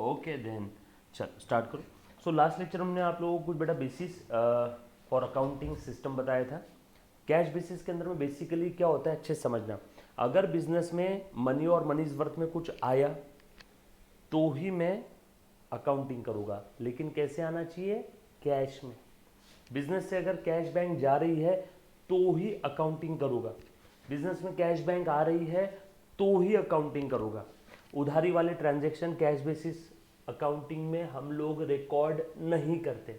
Okay then चल start करो। So last lecture हमने आप लोगों को कुछ बेटा बेसिस फॉर अकाउंटिंग सिस्टम बताया था। कैश बेसिस के अंदर में बेसिकली क्या होता है अच्छे से समझना। अगर बिजनेस में मनी और मनीज वर्थ में कुछ आया तो ही मैं अकाउंटिंग करूँगा, लेकिन कैसे आना चाहिए? कैश में। बिजनेस से अगर कैश बैंक जा रही है तो ही अकाउंटिंग करूँगा। बिजनेस में कैश बैंक आ रही है तो ही अकाउंटिंग करूँगा। उधारी वाले ट्रांजैक्शन कैश बेसिस अकाउंटिंग में हम लोग रिकॉर्ड नहीं करते।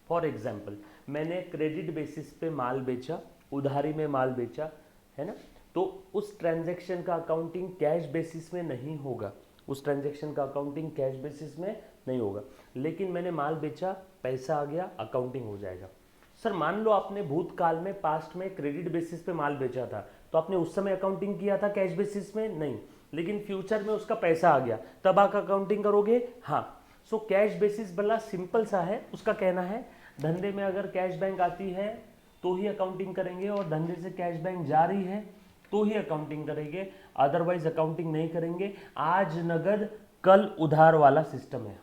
फॉर एग्जाम्पल, मैंने क्रेडिट बेसिस पे माल बेचा, उधारी में माल बेचा, है ना, तो उस ट्रांजैक्शन का अकाउंटिंग कैश बेसिस में नहीं होगा। उस ट्रांजैक्शन का अकाउंटिंग कैश बेसिस में नहीं होगा। लेकिन मैंने माल बेचा, पैसा आ गया, अकाउंटिंग हो जाएगा। सर मान लो आपने भूतकाल में पास्ट में क्रेडिट बेसिस पे माल बेचा था, तो आपने उस समय अकाउंटिंग किया था कैश बेसिस में? नहीं। लेकिन फ्यूचर में उसका पैसा आ गया, तब आप अकाउंटिंग करोगे? हाँ। सो कैश बेसिस बड़ा सिंपल सा है, उसका कहना है धंधे में अगर कैश बैंक आती है तो ही अकाउंटिंग करेंगे, और धंधे से कैश बैंक जा रही है तो ही अकाउंटिंग करेंगे, अदरवाइज अकाउंटिंग नहीं करेंगे। आज नगद कल उधार वाला सिस्टम है।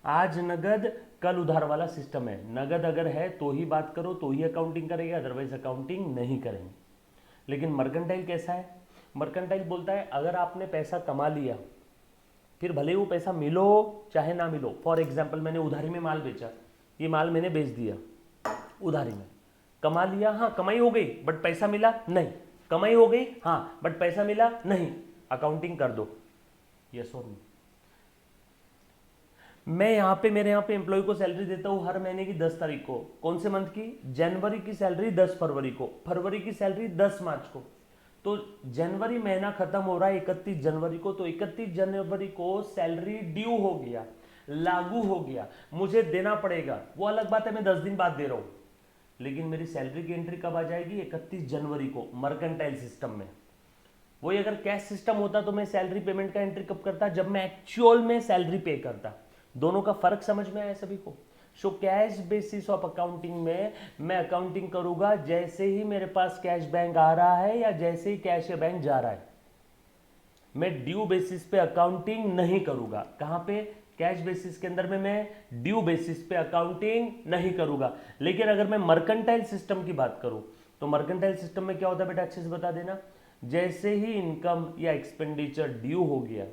आज नगद कल उधार वाला सिस्टम है। नगद अगर है तो ही बात करो, तो ही अकाउंटिंग करेंगे, अदरवाइज अकाउंटिंग नहीं करेंगे। लेकिन मर्केंटाइल कैसा है? मर्केंटाइल बोलता है अगर आपने पैसा कमा लिया, फिर भले वो पैसा मिलो चाहे ना मिलो। फॉर एग्जाम्पल, मैंने उधारी में माल बेचा, ये माल मैंने बेच दिया उधारी में, कमा लिया, हाँ कमाई हो गई, बट पैसा मिला नहीं। कमाई हो गई, हाँ, बट पैसा मिला नहीं। अकाउंटिंग कर दो, यस और नो। मैं यहाँ पे मेरे यहाँ पे एम्प्लॉय को सैलरी देता हूँ हर महीने की 10 तारीख को। कौन से मंथ की? जनवरी की सैलरी 10 फरवरी को, फरवरी की सैलरी 10 मार्च को। तो जनवरी महीना खत्म हो रहा है 31 जनवरी को, तो 31 जनवरी को सैलरी ड्यू हो गया, लागू हो गया, मुझे देना पड़ेगा। वो अलग बात है मैं 10 दिन बाद दे रहा हूँ, लेकिन मेरी सैलरी की एंट्री कब आ जाएगी? 31 जनवरी को, मर्केंटाइल सिस्टम में। वही अगर कैश सिस्टम होता तो मैं सैलरी पेमेंट का एंट्री कब करता? जब मैं एक्चुअल में सैलरी पे करता। दोनों का फर्क समझ में आया सभी को? So cash basis of accounting में मैं अकाउंटिंग करूंगा जैसे ही मेरे पास कैश बैंक आ रहा है या जैसे ही कैश बैंक जा रहा है। मैं ड्यू बेसिस पे अकाउंटिंग नहीं करूंगा। कहां पे? कैश बेसिस के अंदर में मैं ड्यू बेसिस पे अकाउंटिंग नहीं करूंगा। लेकिन अगर मैं मर्केंटाइल सिस्टम की बात करूं तो मर्केंटाइल सिस्टम में क्या होता है बेटा, अच्छे से बता देना। जैसे ही इनकम या एक्सपेंडिचर ड्यू हो गया,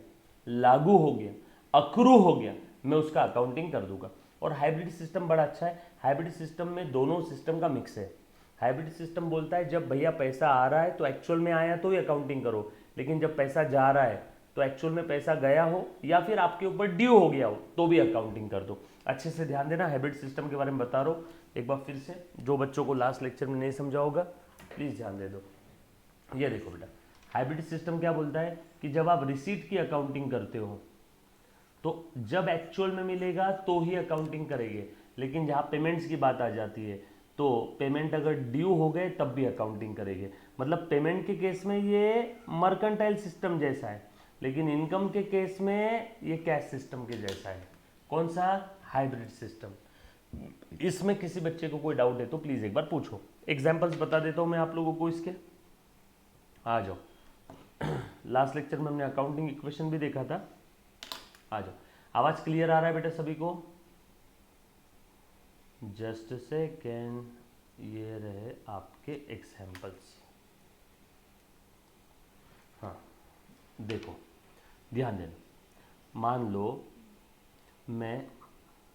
लागू हो गया, अक्रू हो गया, मैं उसका अकाउंटिंग कर दूंगा। और हाइब्रिड सिस्टम बड़ा अच्छा है। हाइब्रिड सिस्टम में दोनों सिस्टम का मिक्स है। हाइब्रिड सिस्टम बोलता है जब भैया पैसा आ रहा है तो एक्चुअल में आया तो ही अकाउंटिंग करो, लेकिन जब पैसा जा रहा है तो एक्चुअल में पैसा गया हो या फिर आपके ऊपर ड्यू हो गया हो तो भी अकाउंटिंग कर दो। अच्छे से ध्यान देना, हाइब्रिड सिस्टम के बारे में बता रहा हूँ एक बार फिर से। जो बच्चों को लास्ट लेक्चर में नहीं समझा होगा प्लीज़ ध्यान दे दो। ये देखो बेटा, हाइब्रिड सिस्टम क्या बोलता है कि जब आप रिसीट की अकाउंटिंग करते हो तो जब एक्चुअल में मिलेगा तो ही अकाउंटिंग करेंगे, लेकिन जहाँ पेमेंट्स की बात आ जाती है तो पेमेंट अगर ड्यू हो गए तब भी अकाउंटिंग करेंगे। मतलब पेमेंट के केस में ये मर्केंटाइल सिस्टम जैसा है, लेकिन इनकम के केस में ये कैश सिस्टम के जैसा है। कौन सा? Hybrid system. इसमें किसी बच्चे को कोई डाउट है तो प्लीज़ एक बार पूछो। एग्जाम्पल्स बता देता हूँ मैं आप लोगों को इसके। आ जाओ, लास्ट लेक्चर में हमने अकाउंटिंग इक्वेशन भी देखा था। आ जाओ, आवाज क्लियर आ रहा है बेटा सभी को? जस्ट सेकेंड, ये रहे आपके एग्जाम्पल्स। हाँ देखो, ध्यान देना। मान लो मैं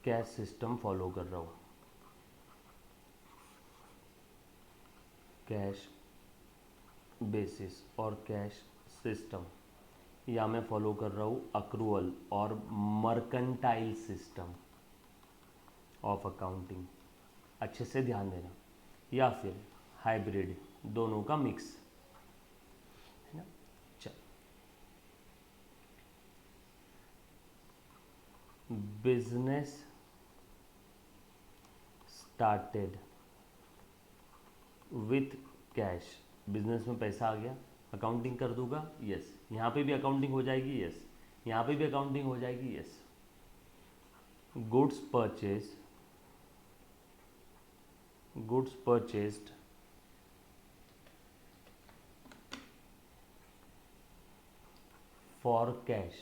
कैश सिस्टम फॉलो कर रहा हूँ, कैश बेसिस और कैश सिस्टम, या मैं फॉलो कर रहा हूँ अक्रूवल और मर्केंटाइल सिस्टम ऑफ अकाउंटिंग। अच्छे से ध्यान देना। या फिर हाइब्रिड, दोनों का मिक्स, है ना। चल, business started with cash. Business में पैसा आ गया, अकाउंटिंग कर दूंगा, यस। यहाँ पे भी अकाउंटिंग हो जाएगी, यस। यहाँ पे भी अकाउंटिंग हो जाएगी, yes. Goods purchased for cash,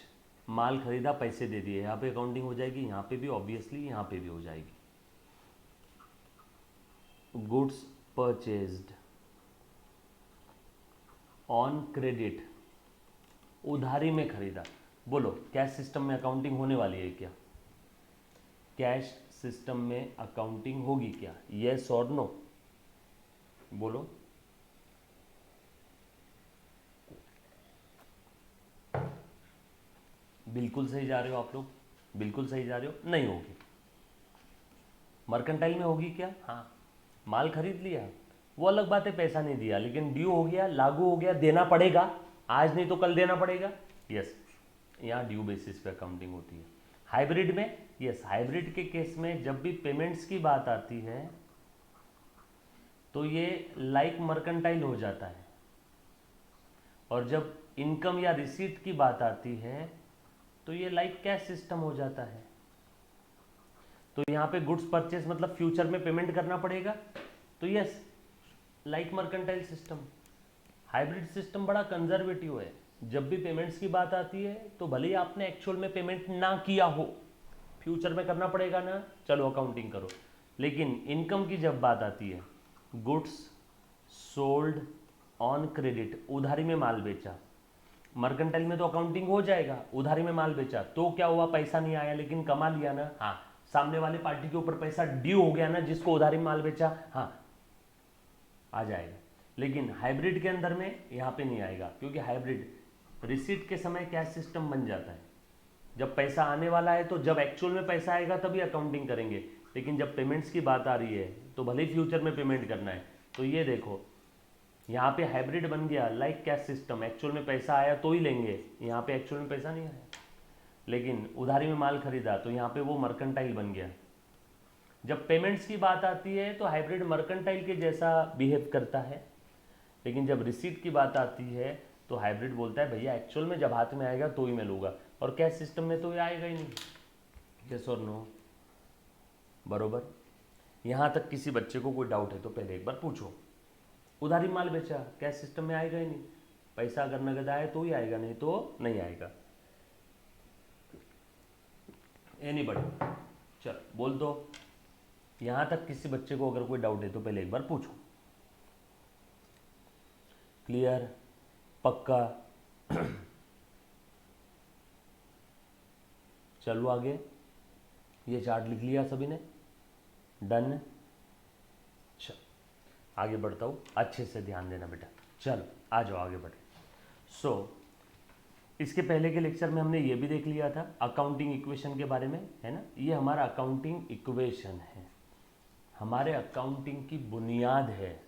माल खरीदा, पैसे दे दिए, यहाँ पे अकाउंटिंग हो जाएगी, यहाँ पे भी ऑब्वियसली, यहाँ पे भी हो जाएगी। गुड्स परचेज्ड ऑन क्रेडिट, उधारी में खरीदा। बोलो कैश सिस्टम में अकाउंटिंग होने वाली है क्या? कैश सिस्टम में अकाउंटिंग होगी क्या? यस और नो? बोलो। बिल्कुल सही जा रहे हो आप लोग, बिल्कुल सही जा रहे हो। नहीं होगी। मर्केंटाइल में होगी क्या? हाँ, माल खरीद लिया, वो अलग बात है, पैसा नहीं दिया, लेकिन ड्यू हो गया, लागू हो गया, देना पड़ेगा, आज नहीं तो कल देना पड़ेगा। यस, यहाँ ड्यू बेसिस पे अकाउंटिंग होती है। हाइब्रिड में, यस, हाइब्रिड के केस में जब भी पेमेंट्स की बात आती है तो ये लाइक मर्केंटाइल हो जाता है, और जब इनकम या रिसीट की बात आती है तो ये लाइक कैश सिस्टम हो जाता है। तो यहाँ पे गुड्स परचेस मतलब फ्यूचर में पेमेंट करना पड़ेगा, तो yes like mercantile system. Hybrid system बड़ा कंजर्वेटिव है, जब भी पेमेंट्स की बात आती है तो भले ही आपने एक्चुअल में पेमेंट ना किया हो, फ्यूचर में करना पड़ेगा ना, चलो अकाउंटिंग करो। लेकिन इनकम की जब बात आती है, गुड्स सोल्ड ऑन क्रेडिट, उधारी में माल बेचा, मर्केंटाइल में तो अकाउंटिंग हो जाएगा, उधारी में माल बेचा तो क्या हुआ, पैसा नहीं आया लेकिन कमा लिया ना। हाँ, सामने वाले पार्टी के ऊपर पैसा ड्यू हो गया ना, जिसको उधारी में माल बेचा, हाँ आ जाएगा। लेकिन हाइब्रिड के अंदर में यहाँ पे नहीं आएगा, क्योंकि हाइब्रिड रिसीट के समय कैश सिस्टम बन जाता है। जब पैसा आने वाला है तो जब एक्चुअल में पैसा आएगा तभी अकाउंटिंग करेंगे, लेकिन जब पेमेंट्स की बात आ रही है तो भले ही फ्यूचर में पेमेंट करना है। तो ये देखो यहाँ पे हाइब्रिड बन गया लाइक कैश सिस्टम, एक्चुअल में पैसा आया तो ही लेंगे, यहाँ पे एक्चुअल में पैसा नहीं आया, लेकिन उधारी में माल खरीदा तो यहाँ पे वो मर्केंटाइल बन गया। जब पेमेंट्स की बात आती है तो हाइब्रिड मर्केंटाइल के जैसा बिहेव करता है, लेकिन जब रिसीट की बात आती है तो हाइब्रिड बोलता है भैया एक्चुअल में जब हाथ में आएगा तो ही मैं लूँगा, और कैश सिस्टम में तो ये आएगा ही नहीं। यस और नो? बरोबर। यहाँ तक किसी बच्चे को कोई डाउट है तो पहले एक बार पूछो। उधारी माल बेचा, कैश सिस्टम में आएगा ही नहीं, पैसा अगर नगद आए तो ही आएगा, नहीं तो नहीं आएगा। एनीबडी? चल बोल दो। यहाँ तक किसी बच्चे को अगर कोई डाउट है तो पहले एक बार पूछो। क्लियर? पक्का? चलो आगे, ये चार्ट लिख लिया सभी ने? डन? चल आगे बढ़ता हूँ, अच्छे से ध्यान देना बेटा। चलो आ जाओ आगे बढ़े। इसके पहले के लेक्चर में हमने ये भी देख लिया था अकाउंटिंग इक्वेशन के बारे में, है ना। ये हमारा अकाउंटिंग इक्वेशन है, हमारे अकाउंटिंग की बुनियाद है।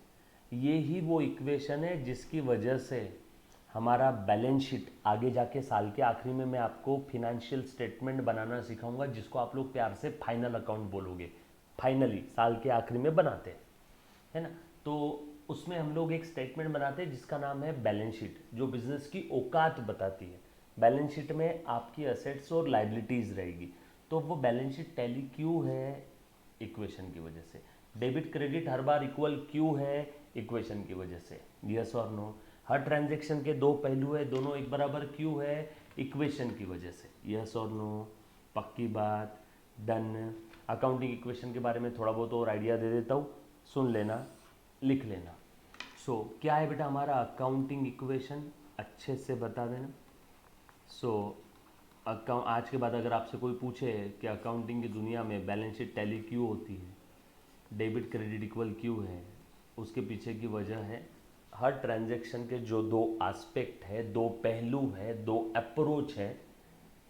ये ही वो इक्वेशन है जिसकी वजह से हमारा बैलेंस शीट आगे जाके साल के आखिरी में मैं आपको फिनेंशियल स्टेटमेंट बनाना सिखाऊंगा, जिसको आप लोग प्यार से फाइनल अकाउंट बोलोगे। फाइनली साल के आखिरी में बनाते हैं, है ना। तो उसमें हम लोग एक स्टेटमेंट बनाते हैं जिसका नाम है बैलेंस शीट, जो बिजनेस की औकात बताती है। बैलेंस शीट में आपकी असेट्स और लाइबिलिटीज़ रहेगी, तो वो बैलेंस शीट टैली क्यों है? इक्वेशन की वजह से। डेबिट क्रेडिट हर बार इक्वल क्यों है? इक्वेशन की वजह से। यस और नो? हर ट्रांजैक्शन के दो पहलू है, दोनों एक बराबर क्यों है? इक्वेशन की वजह से। यस और नो? पक्की बात? डन। अकाउंटिंग इक्वेशन के बारे में थोड़ा बहुत और आइडिया दे देता हूँ, सुन लेना, लिख लेना। क्या है बेटा हमारा अकाउंटिंग इक्वेशन, अच्छे से बता देना। आज के बाद अगर आपसे कोई पूछे कि अकाउंटिंग की दुनिया में बैलेंस शीट टैली क्यों होती है, डेबिट क्रेडिट इक्वल क्यों है, उसके पीछे की वजह है हर ट्रांजैक्शन के जो दो एस्पेक्ट है, दो पहलू है, दो अप्रोच है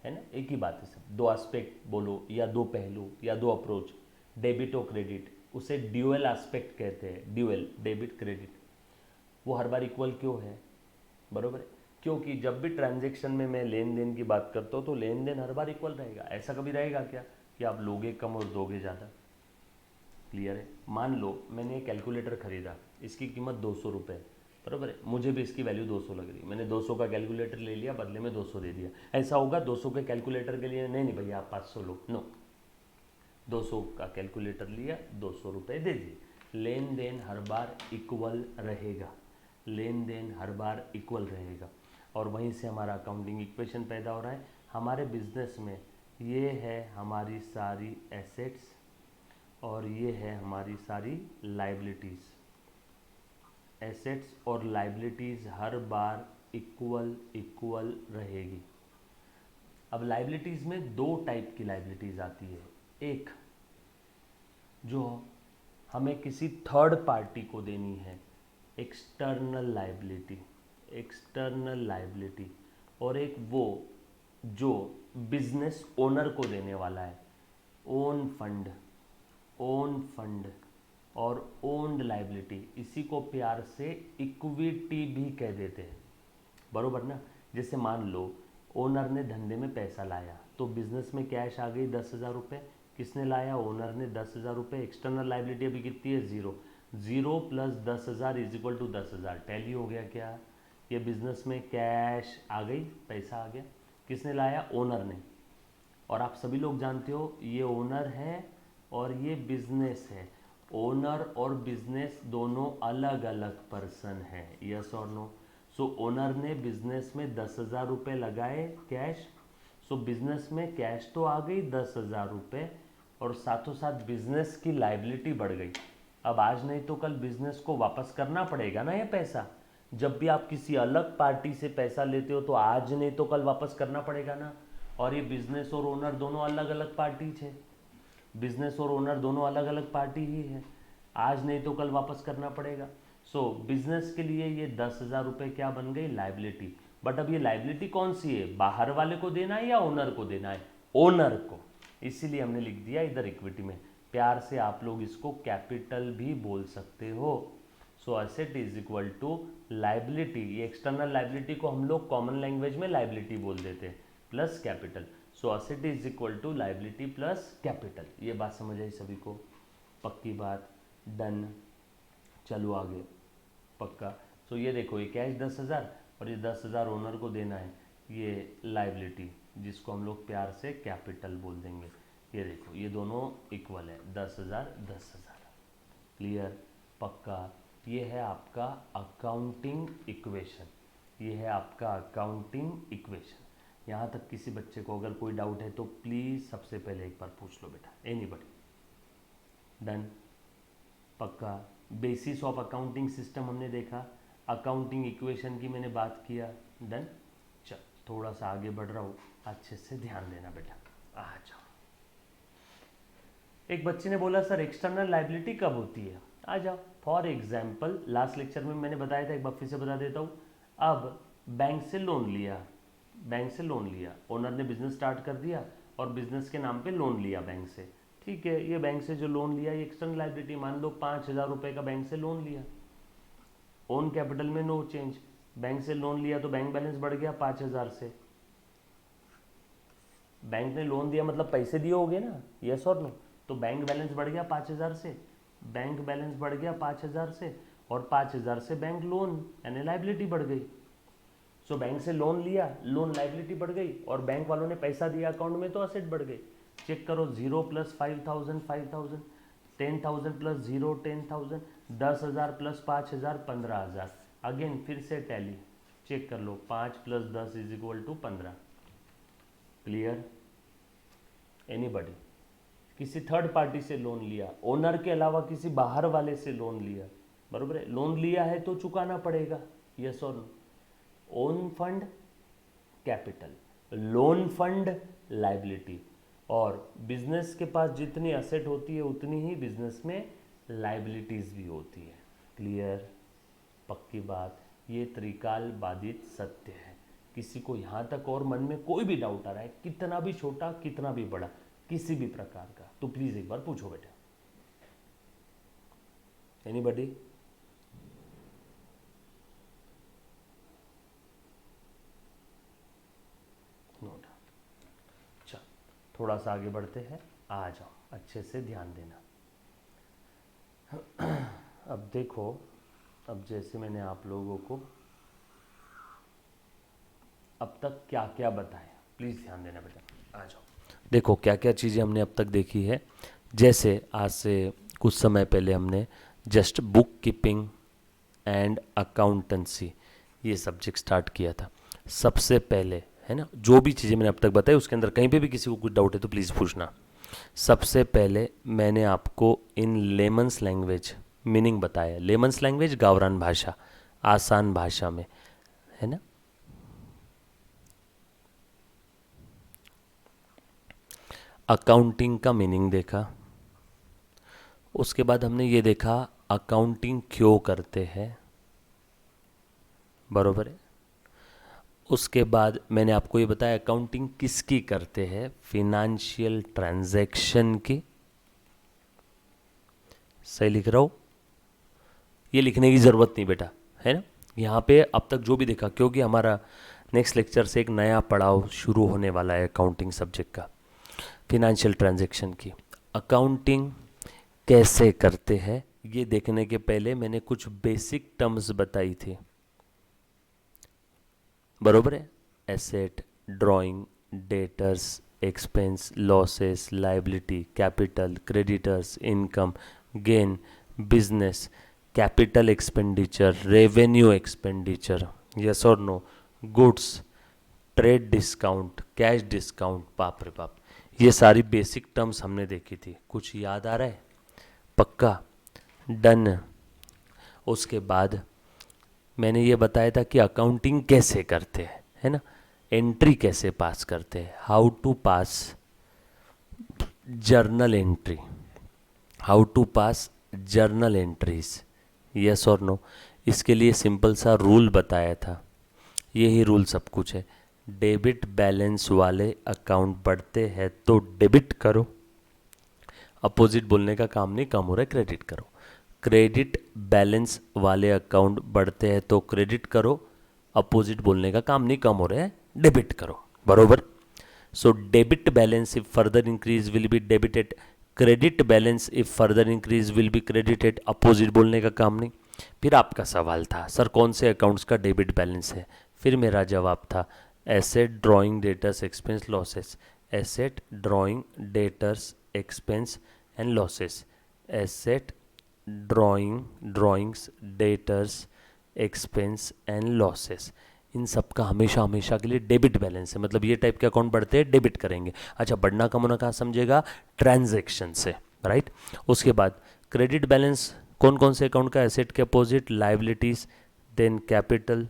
ना। एक ही बात है सब, दो एस्पेक्ट बोलो या दो पहलू या दो अप्रोच, डेबिट और क्रेडिट, उसे ड्यूअल एस्पेक्ट कहते हैं। ड्यूअल, डेबिट क्रेडिट, वो हर बार इक्वल क्यों है? बरोबर है, क्योंकि जब भी ट्रांजैक्शन में मैं लेन देन की बात करता हूँ तो लेन देन हर बार इक्वल रहेगा। ऐसा कभी रहेगा क्या कि आप लोगे कम और दोगे ज़्यादा? क्लियर है? मान लो मैंने एक कैलकुलेटर खरीदा, इसकी कीमत 200 रुपये, बराबर है, मुझे भी इसकी वैल्यू 200 लग रही, मैंने 200 का कैलकुलेटर ले लिया, बदले में 200 दे दिया। ऐसा होगा 200 के कैलकुलेटर के लिए नहीं भैया आप 500 लो, नो, 200 का कैलकुलेटर लिया, 200 रुपये दे दिए। लेन देन हर बार इक्वल रहेगा, लेन देन हर बार इक्वल रहेगा, और वहीं से हमारा अकाउंटिंग इक्वेशन पैदा हो रहा है। हमारे बिजनेस में ये है हमारी सारी एसेट्स और ये है हमारी सारी लाइबिलिटीज़। एसेट्स और लाइबिलिटीज़ हर बार इक्वल इक्वल रहेगी। अब लाइबिलिटीज़ में दो टाइप की लाइबिलिटीज़ आती है। एक जो हमें किसी थर्ड पार्टी को देनी है, एक्सटर्नल लाइबिलिटी, एक्सटर्नल लाइबिलिटी, और एक वो जो बिजनेस ओनर को देने वाला है, ओन फंड, ओन फंड और ओन्ड लाइबिलिटी। इसी को प्यार से इक्विटी भी कह देते हैं, बरोबर ना। जैसे मान लो ओनर ने धंधे में पैसा लाया तो बिजनेस में कैश आ गई 10,000 रुपये। किसने लाया? ओनर ने 10,000 रुपये। एक्सटर्नल लाइबिलिटी अभी कितनी है? 0। 0 plus 10,000 is equal to 10,000। Tally हो गया क्या? ये बिजनेस में कैश आ गई, पैसा आ गया। किसने लाया? ओनर ने। और आप सभी लोग जानते हो ये ओनर है और ये बिजनेस है। ओनर और बिजनेस दोनों अलग अलग पर्सन है, यस और नो। सो ओनर ने बिजनेस में 10,000 रुपये लगाए कैश। सो बिजनेस में कैश तो आ गई 10,000 रुपये और साथों साथ बिजनेस की लाइबिलिटी बढ़ गई। अब आज नहीं तो कल बिजनेस को वापस करना पड़ेगा ना ये पैसा। जब भी आप किसी अलग पार्टी से पैसा लेते हो तो आज नहीं तो कल वापस करना पड़ेगा ना। और ये बिजनेस और ओनर दोनों अलग अलग पार्टीज है, बिजनेस और ओनर दोनों अलग अलग पार्टी ही है। आज नहीं तो कल वापस करना पड़ेगा। सो बिजनेस के लिए ये 10,000 रुपये क्या बन गई? लाइबिलिटी। बट अब ये लाइबिलिटी कौन सी है? बाहर वाले को देना है या ओनर को देना है? ओनर को। इसीलिए हमने लिख दिया इधर इक्विटी में। प्यार से आप लोग इसको कैपिटल भी बोल सकते हो। So asset is equal to liability. ये एक्सटर्नल लाइबिलिटी को हम लोग कॉमन लैंग्वेज में लाइबिलिटी बोल देते हैं, plus capital. So asset is equal to liability plus capital. ये बात समझ आई सभी को? पक्की बात, डन। चलो आगे, पक्का। सो ये देखो, ये कैश 10,000 और ये 10,000 ओनर को देना है, ये लाइबिलिटी जिसको हम लोग प्यार से कैपिटल बोल देंगे। ये देखो ये दोनों इक्वल है, 10,000 10,000। क्लियर? पक्का। ये है आपका अकाउंटिंग इक्वेशन, ये है आपका अकाउंटिंग इक्वेशन। यहाँ तक किसी बच्चे को अगर कोई डाउट है तो प्लीज़ सबसे पहले एक बार पूछ लो बेटा, एनीबडी। डन? पक्का। बेसिस ऑफ अकाउंटिंग सिस्टम हमने देखा, अकाउंटिंग इक्वेशन की मैंने बात किया। डन? चल थोड़ा सा आगे बढ़ रहा हूँ, अच्छे से ध्यान देना बेटा। आ जाओ। एक बच्चे ने बोला सर एक्सटर्नल लाइबिलिटी कब होती है? आ जाओ। फॉर एग्जाम्पल लास्ट लेक्चर में मैंने बताया था, एक बार फिर से बता देता हूँ। अब बैंक से लोन लिया, बैंक से लोन लिया, ओनर ने बिजनेस स्टार्ट कर दिया और बिजनेस के नाम पे लोन लिया बैंक से। ठीक है, ये बैंक से जो लोन लिया ये एक्सटर्नल लाइबिलिटी। मान लो 5,000 रुपये का बैंक से लोन लिया, ओन कैपिटल में नो चेंज। बैंक से लोन लिया तो बैंक बैलेंस बढ़ गया 5,000 से। बैंक ने लोन दिया मतलब पैसे दिए होंगे ना, यस और नो। तो बैंक बैलेंस बढ़ गया 5,000 से, बैंक बैलेंस बढ़ गया 5,000 से, और 5,000 से बैंक लोन यानी लाइबिलिटी बढ़ गई। सो बैंक से लोन लिया, लोन लाइबिलिटी बढ़ गई, और बैंक वालों ने पैसा दिया अकाउंट में तो असेट बढ़ गई। चेक करो, 0 प्लस 5,000 5,000, 10,000 प्लस 0 10,000, 10,000 प्लस 5,000 15,000। अगेन फिर से टैली चेक कर लो, 5 plus 10 is equal to 15। Clear? Anybody? किसी थर्ड पार्टी से लोन लिया, ओनर के अलावा किसी बाहर वाले से लोन लिया, बरोबर है? लोन लिया है तो चुकाना पड़ेगा, यस और no. Own fund capital, loan fund liability. और बिजनेस के पास जितनी असेट होती है उतनी ही बिजनेस में लाइबिलिटीज भी होती है। क्लियर? पक्की बात। ये त्रिकाल बाधित सत्य है। किसी को यहाँ तक और मन में कोई भी डाउट आ रहा है, कितना भी छोटा कितना भी बड़ा, किसी भी प्रकार का, तो प्लीज एक बार पूछो बेटा। एनीबडी? No doubt. चल थोड़ा सा आगे बढ़ते हैं, आ जाओ, अच्छे से ध्यान देना। अब देखो, अब जैसे मैंने आप लोगों को अब तक क्या क्या बताया, प्लीज़ ध्यान देना बेटा। आ जाओ, देखो क्या क्या चीज़ें हमने अब तक देखी है। जैसे आज से कुछ समय पहले हमने just book keeping and accountancy ये सब्जेक्ट स्टार्ट किया था। सबसे पहले है ना। जो भी चीज़ें मैंने अब तक बताई उसके अंदर कहीं पे भी किसी को कुछ डाउट है तो प्लीज़ पूछना। सबसे पहले मैंने आपको इन लेमन्स लैंग्वेज मीनिंग बताया। लेमन्स लैंग्वेज गावरान भाषा, आसान भाषा में, है ना। अकाउंटिंग का मीनिंग देखा, उसके बाद हमने ये देखा अकाउंटिंग क्यों करते हैं, बरोबर है। उसके बाद मैंने आपको ये बताया अकाउंटिंग किसकी करते हैं, फिनेंशियल ट्रांजैक्शन की। सही लिख रहा हूँ, ये लिखने की ज़रूरत नहीं बेटा, है ना। यहाँ पे अब तक जो भी देखा, क्योंकि हमारा नेक्स्ट लेक्चर से एक नया पड़ाव शुरू होने वाला है अकाउंटिंग सब्जेक्ट का, फिनेंशियल ट्रांजैक्शन की। अकाउंटिंग कैसे करते हैं ये देखने के पहले मैंने कुछ बेसिक टर्म्स बताई थी, बरोबर है। Asset, drawing, debtors, expense, losses, liability, capital, creditors, income, gain, business, capital expenditure, revenue expenditure, yes और no, goods, trade discount, cash discount, बाप रे बाप, ये सारी बेसिक टर्म्स हमने देखी थी। कुछ याद आ रहा है? पक्का? डन। उसके बाद मैंने ये बताया था कि अकाउंटिंग कैसे करते हैं, है ना। एंट्री कैसे पास करते हैं, how to pass journal entry, how to pass journal entries, yes और नो। इसके लिए सिंपल सा रूल बताया था, यही रूल सब कुछ है। डेबिट बैलेंस वाले अकाउंट बढ़ते हैं तो डेबिट करो, अपोजिट बोलने का काम नहीं, कम हो रहा है क्रेडिट करो। क्रेडिट बैलेंस वाले अकाउंट बढ़ते हैं तो क्रेडिट करो, अपोजिट बोलने का काम नहीं, कम हो रहा है डेबिट करो, बरोबर। So debit balance if further increase will be debited, credit balance if further increase will be credited, opposite बोलने का काम नहीं। फिर आपका सवाल था सर कौन से अकाउंट्स का डेबिट बैलेंस है, फिर मेरा जवाब था asset, drawing, debtors, expense, losses. Asset, drawing, debtors, expense and losses. Asset, drawing, drawings, debtors, expense and losses, इन सब का हमेशा हमेशा के लिए डेबिट बैलेंस है, मतलब ये टाइप के अकाउंट बढ़ते हैं डेबिट करेंगे। अच्छा, बढ़ना कम होना कहाँ समझेगा, ट्रांजैक्शन से, राइट। उसके बाद क्रेडिट बैलेंस कौन कौन से अकाउंट का, एसेट के opposite liabilities, then capital,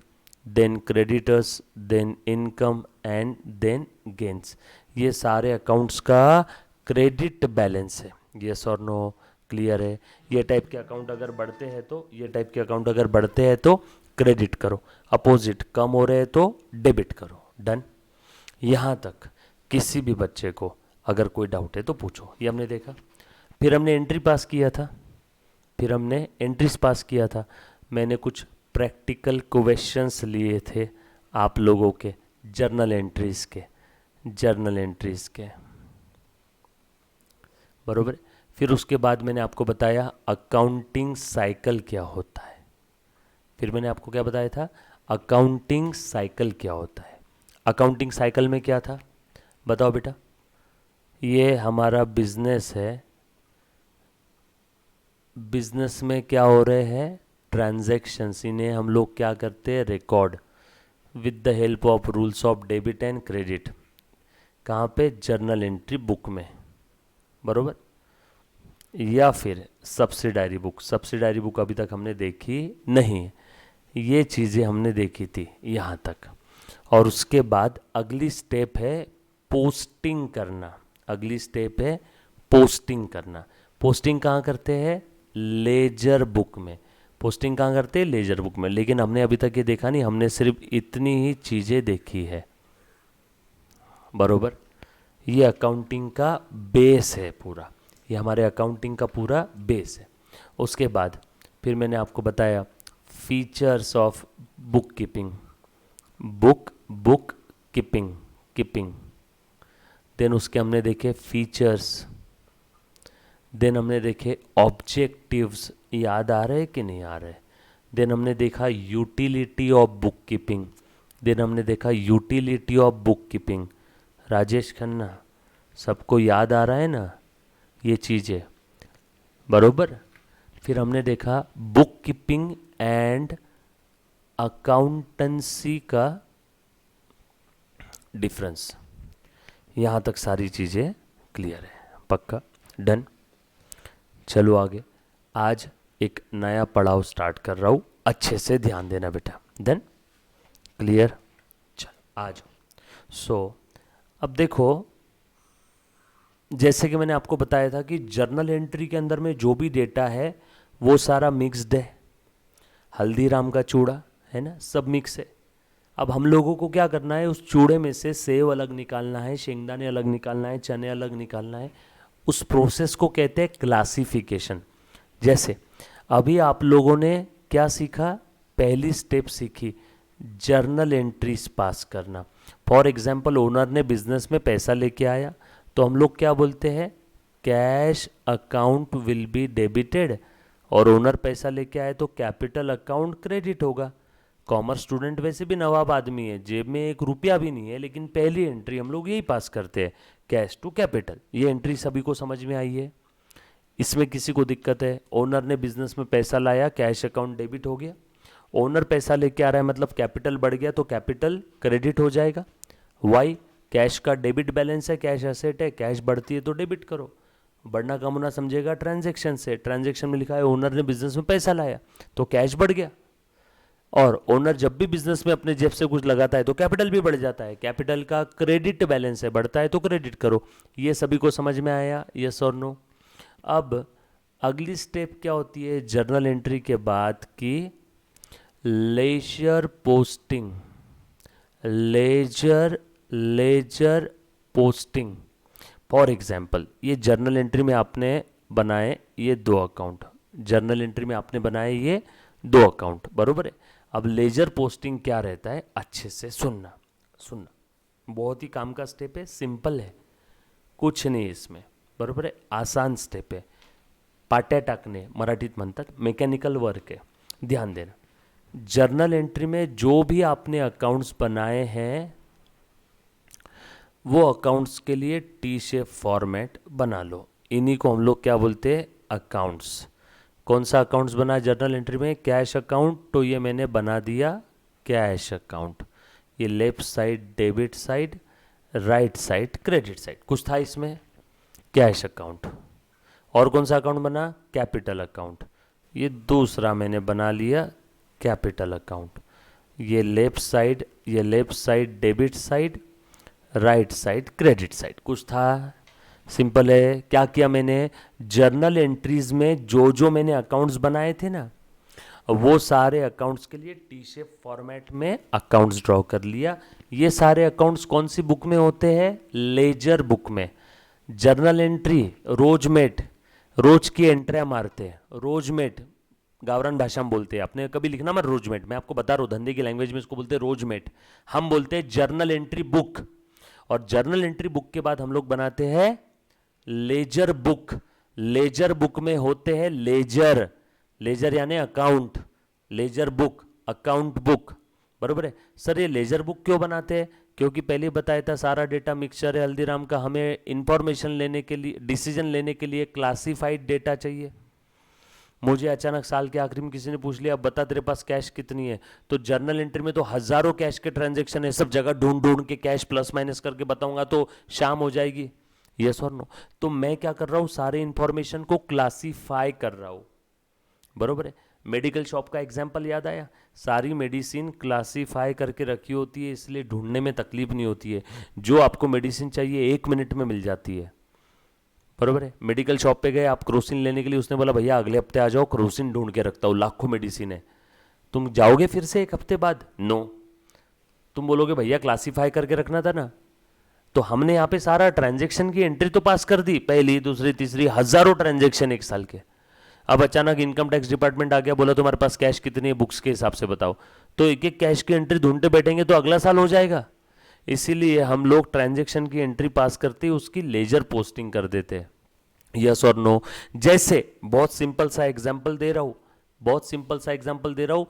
then creditors, then income and then gains, ये सारे अकाउंट्स का क्रेडिट बैलेंस है, यस और नो, क्लियर है। ये टाइप के अकाउंट अगर बढ़ते हैं तो, ये टाइप के अकाउंट अगर बढ़ते हैं तो क्रेडिट करो, अपोजिट कम हो रहे हैं तो डेबिट करो, डन। यहाँ तक किसी भी बच्चे को अगर कोई डाउट है तो पूछो, ये हमने देखा। फिर हमने एंट्री पास किया था, फिर हमने एंट्रीज पास किया था। मैंने कुछ प्रैक्टिकल क्वेश्चंस लिए थे आप लोगों के जर्नल एंट्रीज के, जर्नल एंट्रीज के, बरोबर। फिर उसके बाद मैंने आपको बताया अकाउंटिंग साइकिल क्या होता है। फिर मैंने आपको क्या बताया था, अकाउंटिंग साइकिल क्या होता है। अकाउंटिंग साइकिल में क्या था बताओ बेटा, ये हमारा बिजनेस है, बिजनेस में क्या हो रहे हैं, ट्रांजैक्शंस, इन्हें हम लोग क्या करते हैं, record with the help of rules of debit and credit. कहाँ पे, जर्नल एंट्री बुक में, बरोबर। या फिर सब्सिडायरी बुक, सब्सिडायरी बुक अभी तक हमने देखी नहीं है, ये चीज़ें हमने देखी थी यहाँ तक। और उसके बाद अगली स्टेप है पोस्टिंग करना, अगली स्टेप है पोस्टिंग करना। पोस्टिंग कहाँ करते हैं, लेजर बुक में। पोस्टिंग कहाँ करते हैं, लेजर बुक में। लेकिन हमने अभी तक ये देखा नहीं, हमने सिर्फ इतनी ही चीज़ें देखी है, बरोबर। ये अकाउंटिंग का बेस है पूरा, ये हमारे अकाउंटिंग का पूरा बेस है। उसके बाद फिर मैंने आपको बताया features of book keeping, book keeping, keeping. Then उसके हमने देखे फीचर्स, देन हमने देखे ऑब्जेक्टिव्स, याद आ रहे कि नहीं आ रहे। देन हमने देखा utility of book keeping, then हमने देखा utility of book keeping. Rajesh Khanna, सबको याद आ रहा है ना ये चीज़ें, बरोबर। फिर हमने देखा बुक कीपिंग एंड अकाउंटेंसी का डिफरेंस। यहाँ तक सारी चीज़ें क्लियर है, पक्का, डन। चलो आगे, आज एक नया पड़ाव स्टार्ट कर रहा हूँ, अच्छे से ध्यान देना बेटा, डन, क्लियर। चल आज अब देखो, जैसे कि मैंने आपको बताया था कि जर्नल एंट्री के अंदर में जो भी डेटा है वो सारा मिक्स्ड है, हल्दीराम का चूड़ा है ना, सब मिक्स है। अब हम लोगों को क्या करना है, उस चूड़े में से सेव अलग निकालना है, शेंगदाने अलग निकालना है, चने अलग निकालना है। उस प्रोसेस को कहते हैं क्लासिफिकेशन। जैसे अभी आप लोगों ने क्या सीखा, पहली स्टेप सीखी, जर्नल एंट्रीज पास करना। फॉर एग्जाम्पल, ओनर ने बिजनेस में पैसा लेके आया तो हम लोग क्या बोलते हैं, cash account will be debited, और ओनर पैसा लेके आए तो कैपिटल अकाउंट क्रेडिट होगा। कॉमर्स स्टूडेंट वैसे भी नवाब आदमी है, जेब में एक रुपया भी नहीं है, लेकिन पहली एंट्री हम लोग यही पास करते हैं, कैश टू कैपिटल। ये एंट्री सभी को समझ में आई है, इसमें किसी को दिक्कत है? ओनर ने बिजनेस में पैसा लाया, कैश अकाउंट डेबिट हो गया। ओनर पैसा लेके आ रहा है मतलब कैपिटल बढ़ गया तो कैपिटल क्रेडिट हो जाएगा। वाई, कैश का डेबिट बैलेंस है, कैश एसेट है, कैश बढ़ती है तो डेबिट करो। बढ़ना कम होना समझेगा ट्रांजैक्शन से, ट्रांजैक्शन में लिखा है ओनर ने बिजनेस में पैसा लाया तो कैश बढ़ गया। और ओनर जब भी बिजनेस में अपने जेब से कुछ लगाता है तो कैपिटल भी बढ़ जाता है, कैपिटल का क्रेडिट बैलेंस है, बढ़ता है तो क्रेडिट करो। ये सभी को समझ में आया, यस और नो? अब अगली स्टेप क्या होती है जर्नल एंट्री के बाद की, ledger posting. Ledger posting. For example, ये जर्नल एंट्री में आपने बनाए ये 2 अकाउंट, जर्नल एंट्री में आपने बनाए ये 2 अकाउंट, बरोबर है। अब लेजर पोस्टिंग क्या रहता है, अच्छे से सुनना, बहुत ही काम का स्टेप है, सिंपल है, कुछ नहीं इसमें, बरोबर है, आसान स्टेप है, पाट्या टाकणे मराठीत म्हणतात, मेकॅनिकल वर्क है, ध्यान देना। जर्नल एंट्री में जो भी आपने अकाउंट्स बनाए हैं वो अकाउंट्स के लिए टी शेप फॉर्मेट बना लो, इन्हीं को हम लोग क्या बोलते हैं, अकाउंट्स। कौन सा अकाउंट्स बना जर्नल एंट्री में, कैश अकाउंट, तो ये मैंने बना दिया कैश अकाउंट। ये left side debit side, right side credit side, कुछ था इसमें, कैश अकाउंट। और कौन सा अकाउंट बना, कैपिटल अकाउंट, ये दूसरा मैंने बना लिया कैपिटल अकाउंट। ये left side debit side, right side credit side, कुछ था, सिंपल है। क्या किया मैंने, जर्नल एंट्रीज में जो जो मैंने अकाउंट्स बनाए थे ना, वो सारे अकाउंट्स के लिए टी शेप फॉर्मेट में अकाउंट्स ड्रॉ कर लिया। ये सारे अकाउंट्स कौन सी बुक में होते हैं, लेजर बुक में। जर्नल एंट्री रोजमेट, रोज की एंट्रियां मारते हैं, रोजमेट गावरान भाषा में बोलते हैं, आपने कभी लिखना मत रोजमेट, मैं आपको बता रहा हूँ धंधे की लैंग्वेज में इसको बोलते हैं रोजमेट, हम बोलते हैं जर्नल एंट्री बुक। और जर्नल एंट्री बुक के बाद हम लोग बनाते हैं लेजर बुक। लेजर बुक में होते हैं लेजर, लेजर यानी account, laser book account book, बरोबर है। सर ये लेजर बुक क्यों बनाते हैं, क्योंकि पहले बताया था सारा डेटा मिक्सचर है हल्दीराम का, हमें इंफॉर्मेशन लेने के लिए, डिसीजन लेने के लिए क्लासिफाइड डेटा चाहिए। मुझे अचानक साल के आखिरी में किसी ने पूछ लिया, अब बता तेरे पास कैश कितनी है, तो जर्नल एंट्री में तो हजारों कैश के ट्रांजैक्शन है, सब जगह ढूंढ ढूंढ के कैश प्लस माइनस करके बताऊंगा तो शाम हो जाएगी, यस और नो? तो मैं क्या कर रहा हूं, सारे इंफॉर्मेशन को क्लासीफाई कर रहा हूं, बरोबर है। मेडिकल शॉप का एग्जाम्पल याद आया, सारी मेडिसिन क्लासीफाई करके रखी होती है, इसलिए ढूंढने में तकलीफ नहीं होती है, जो आपको मेडिसिन चाहिए 1 मिनट में मिल जाती है, बरोबर है। मेडिकल शॉप पे गए आप क्रोसिन लेने के लिए, उसने बोला भैया अगले हफ्ते आ जाओ, क्रोसिन ढूंढ के रखता हूँ, लाखों मेडिसिन है, तुम जाओगे फिर से 1 हफ्ते बाद? नो, तुम बोलोगे भैया क्लासीफाई करके रखना था ना। तो हमने यहाँ पे सारा ट्रांजैक्शन की एंट्री तो पास कर दी, पहली दूसरी तीसरी, हजारों ट्रांजैक्शन 1 साल के। अब अचानक इनकम टैक्स डिपार्टमेंट आ गया, बोला तुम्हारे पास कैश कितनी है, बुक्स के हिसाब से बताओ, तो एक एक कैश की एंट्री ढूंढते बैठेंगे तो अगला साल हो जाएगा। इसीलिए हम लोग ट्रांजैक्शन की एंट्री पास करते ही उसकी लेजर पोस्टिंग कर देते हैं, यस और नो? जैसे बहुत सिंपल सा एग्जांपल दे रहा हूं, बहुत सिंपल सा एग्जांपल दे रहा हूं,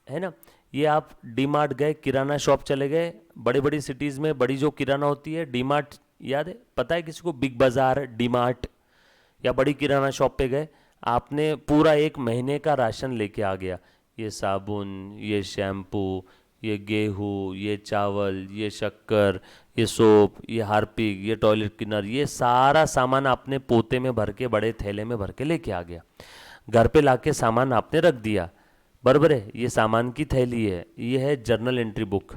है ना। ये आप डी मार्ट गए, किराना शॉप चले गए, बड़ी बड़ी सिटीज में बड़ी जो किराना होती है, डी मार्ट याद है, पता है किसी को, बिग बाजार, डी मार्ट या बड़ी किराना शॉप पे गए, आपने पूरा 1 महीने का राशन लेके आ गया, ये साबुन, ये शैम्पू, ये गेहूँ, ये चावल, ये शक्कर, ये सोप, ये हार्पिक, ये टॉयलेट क्लीनर, ये सारा सामान आपने पोते में भर के बड़े थैले में भर के लेके आ गया। घर पे लाके सामान आपने रख दिया, बराबर है। ये सामान की थैली है, ये है जर्नल एंट्री बुक।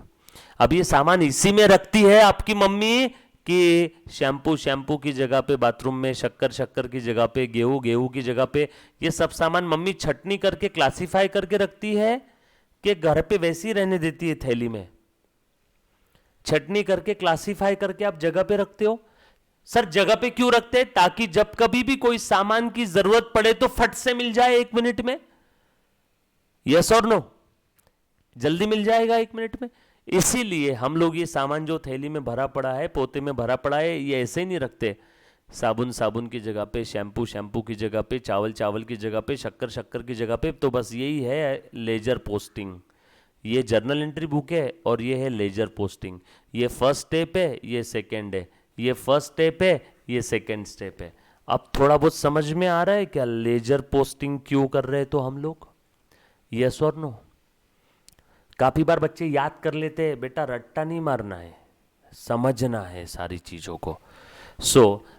अब ये सामान इसी में रखती है आपकी मम्मी कि शैम्पू की जगह पे बाथरूम में, शक्कर की जगह पे, गेहूं की जगह पे, ये सब सामान मम्मी छटनी करके क्लासिफाई करके रखती है कि घर पे वैसी रहने देती है थैली में? छटनी करके क्लासिफाई करके आप जगह पे रखते हो। सर जगह पे क्यों रखते हैं? ताकि जब कभी भी कोई सामान की जरूरत पड़े तो फट से मिल जाए 1 मिनट में। यस और नो? जल्दी मिल जाएगा 1 मिनट में। इसीलिए हम लोग ये सामान जो थैली में भरा पड़ा है, पोते में भरा पड़ा है, ये ऐसे ही नहीं रखते। साबुन की जगह पे, शैम्पू की जगह पे, चावल की जगह पे, शक्कर की जगह पे। तो बस यही है लेजर पोस्टिंग। ये जर्नल एंट्री बुक है और ये है लेजर पोस्टिंग। ये फर्स्ट स्टेप है, ये सेकेंड है। ये फर्स्ट स्टेप है, ये सेकेंड स्टेप है। अब थोड़ा बहुत समझ में आ रहा है क्या लेजर पोस्टिंग क्यों कर रहे हैं तो हम लोग? यस और नो? काफी बार बच्चे याद कर लेते हैं, बेटा रट्टा नहीं मारना है, समझना है सारी चीजों को।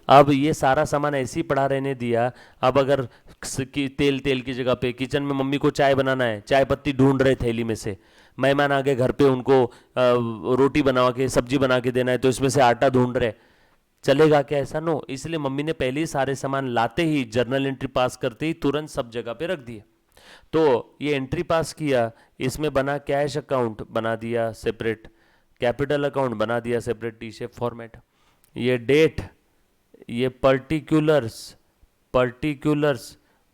अब ये सारा सामान ऐसे ही पड़ा रहने दिया। अब अगर तेल की जगह पे किचन में मम्मी को चाय बनाना है, चाय पत्ती ढूंढ रहे थैली में से, मेहमान आ गए घर पे, उनको रोटी बना के, सब्जी बना के देना है, तो इसमें से आटा ढूंढ रहे, चलेगा क्या? ऐसा नो। इसलिए मम्मी ने पहले ही सारे सामान लाते ही, जर्नल एंट्री पास करते ही तुरंत सब जगह पे रख दिए। तो ये एंट्री पास किया, इसमें बना कैश अकाउंट बना दिया सेपरेट, कैपिटल अकाउंट बना दिया सेपरेट, टी शेप फॉर्मेट। ये डेट, ये पर्टिकुलर्स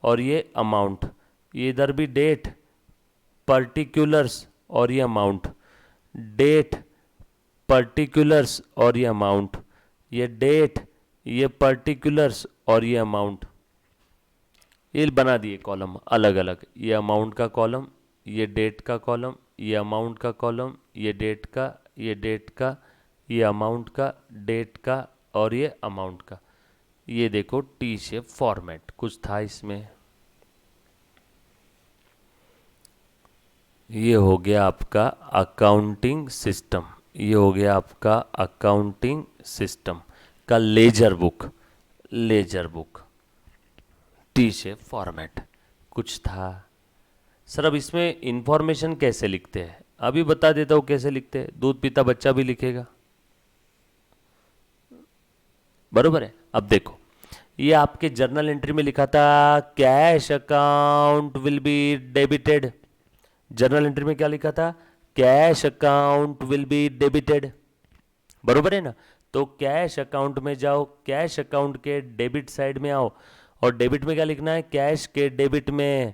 और ये अमाउंट। ये इधर भी डेट, पर्टिकुलर्स और ये अमाउंट, डेट, पर्टिकुलर्स और ये अमाउंट, ये डेट, ये पर्टिकुलर्स और ये अमाउंट। ये बना दिए कॉलम अलग अलग। ये अमाउंट का कॉलम, ये डेट का कॉलम, ये अमाउंट का कॉलम, ये डेट का, ये डेट का, ये अमाउंट का, डेट का और ये अमाउंट का। ये देखो टी शेप फॉर्मेट। कुछ था इसमें? ये हो गया आपका अकाउंटिंग सिस्टम। ये हो गया आपका अकाउंटिंग सिस्टम का laser book T shape format. कुछ था सर? अब इसमें इंफॉर्मेशन कैसे लिखते हैं अभी बता देता हूँ कैसे लिखते हैं। दूध पीता बच्चा भी लिखेगा, बरोबर है। अब देखो, ये आपके जर्नल एंट्री में लिखा था cash account will be debited. Journal entry में क्या लिखा था? Cash account will be debited, बरोबर है ना? तो कैश अकाउंट में जाओ, कैश अकाउंट के डेबिट साइड में आओ, और डेबिट में क्या लिखना है? कैश के डेबिट में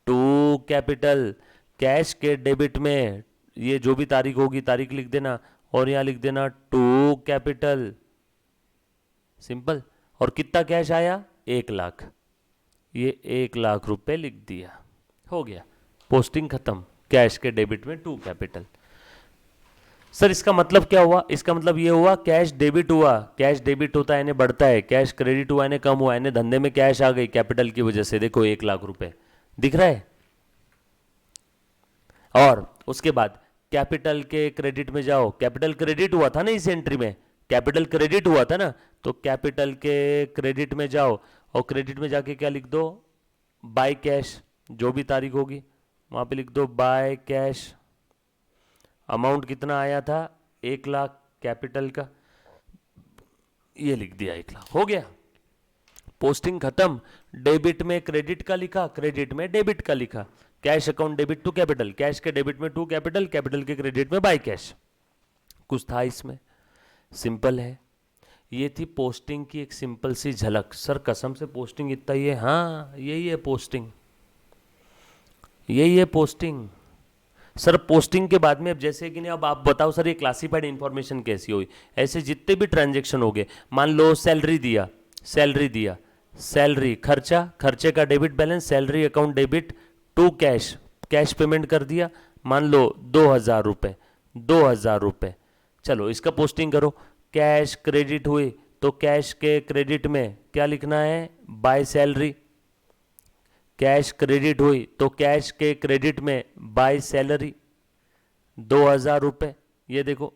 टू कैपिटल, कैश के डेबिट में ये जो भी तारीख होगी तारीख लिख देना, और यहां लिख देना टू कैपिटल, सिंपल। और कितना कैश आया? 1 लाख। ये 1 लाख रुपए लिख दिया, हो गया, पोस्टिंग खत्म। कैश के डेबिट में टू कैपिटल। सर इसका मतलब क्या हुआ? इसका मतलब ये हुआ कैश डेबिट हुआ, कैश डेबिट होता है यानी बढ़ता है, कैश क्रेडिट हुआ यानी कम हुआ, यानी धंधे में कैश आ गई कैपिटल की वजह से। देखो 1 लाख रुपए दिख रहा है। और उसके बाद कैपिटल के क्रेडिट में जाओ, कैपिटल क्रेडिट हुआ था ना इस एंट्री में, कैपिटल क्रेडिट हुआ था ना, तो कैपिटल के क्रेडिट में जाओ, और क्रेडिट में जाके क्या लिख दो? बाय कैश, जो भी तारीख होगी वहां पे लिख दो बाय कैश। अमाउंट कितना आया था? 1 लाख कैपिटल का, ये लिख दिया 1 लाख, हो गया, पोस्टिंग खत्म। डेबिट में क्रेडिट का लिखा, क्रेडिट में डेबिट का लिखा। Cash account debit to capital, cash के डेबिट में टू कैपिटल, कैपिटल के क्रेडिट में बाय कैश। कुछ था इसमें? सिंपल है। ये थी पोस्टिंग की एक सिंपल सी झलक। सर कसम से पोस्टिंग इतना ही है? हाँ यही है पोस्टिंग, यही है पोस्टिंग। सर पोस्टिंग के बाद में अब जैसे कि नहीं, अब आप बताओ सर ये क्लासिफाइड इंफॉर्मेशन कैसी हुई? ऐसे जितने भी ट्रांजेक्शन हो गए, मान लो सैलरी दिया, सैलरी खर्चा, खर्चे का debit balance, salary account debit to cash, cash payment कर दिया, मान लो 2000 रुपये, 2000 रुपये। चलो इसका पोस्टिंग करो। कैश क्रेडिट हुई तो कैश के क्रेडिट में क्या लिखना है? By salary. कैश क्रेडिट हुई तो कैश के क्रेडिट में बाय सैलरी 2000 रुपये, ये देखो।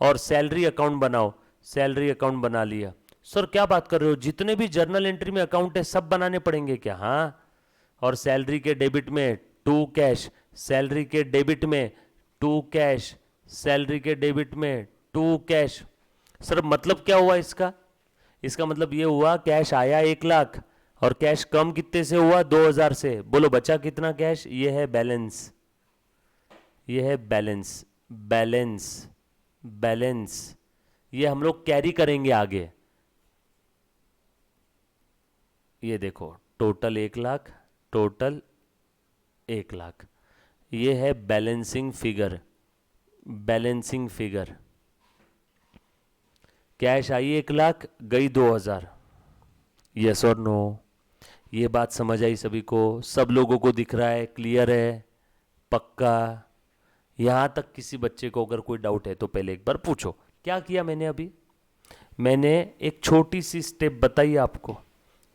और सैलरी अकाउंट बनाओ, सैलरी अकाउंट बना लिया। सर क्या बात कर रहे हो, जितने भी जर्नल एंट्री में अकाउंट है सब बनाने पड़ेंगे क्या? हाँ, और सैलरी के डेबिट में टू कैश, सैलरी के डेबिट में टू कैश, सैलरी के डेबिट में टू कैश। सर मतलब क्या हुआ इसका? इसका मतलब ये हुआ कैश आया 1 लाख और कैश कम कितने से हुआ? 2000 से। बोलो बचा कितना कैश? ये है बैलेंस, ये है बैलेंस, बैलेंस, बैलेंस। ये हम लोग कैरी करेंगे आगे। ये देखो टोटल 1 लाख, टोटल 1 लाख, ये है balancing figure, balancing figure. Cash आई 1 लाख, गई 2000। यस और नो? ये बात समझ आई सभी को? सब लोगों को दिख रहा है? क्लियर है? पक्का? यहां तक किसी बच्चे को अगर कोई डाउट है तो पहले एक बार पूछो। क्या किया मैंने अभी? मैंने एक छोटी सी स्टेप बताई आपको,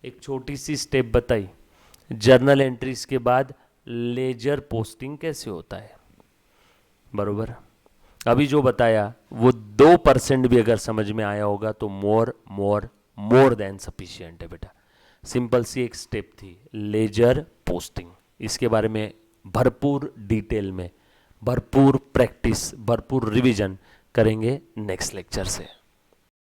एक छोटी सी स्टेप बताई। जर्नल एंट्रीज के बाद लेजर पोस्टिंग कैसे होता है, बरोबर? अभी जो बताया वो 2% भी अगर समझ में आया होगा तो मोर मोर मोर देन सफिशिएंट है बेटा। सिंपल सी एक स्टेप थी, लेजर पोस्टिंग। इसके बारे में भरपूर डिटेल में, भरपूर प्रैक्टिस, भरपूर रिवीजन करेंगे नेक्स्ट लेक्चर से।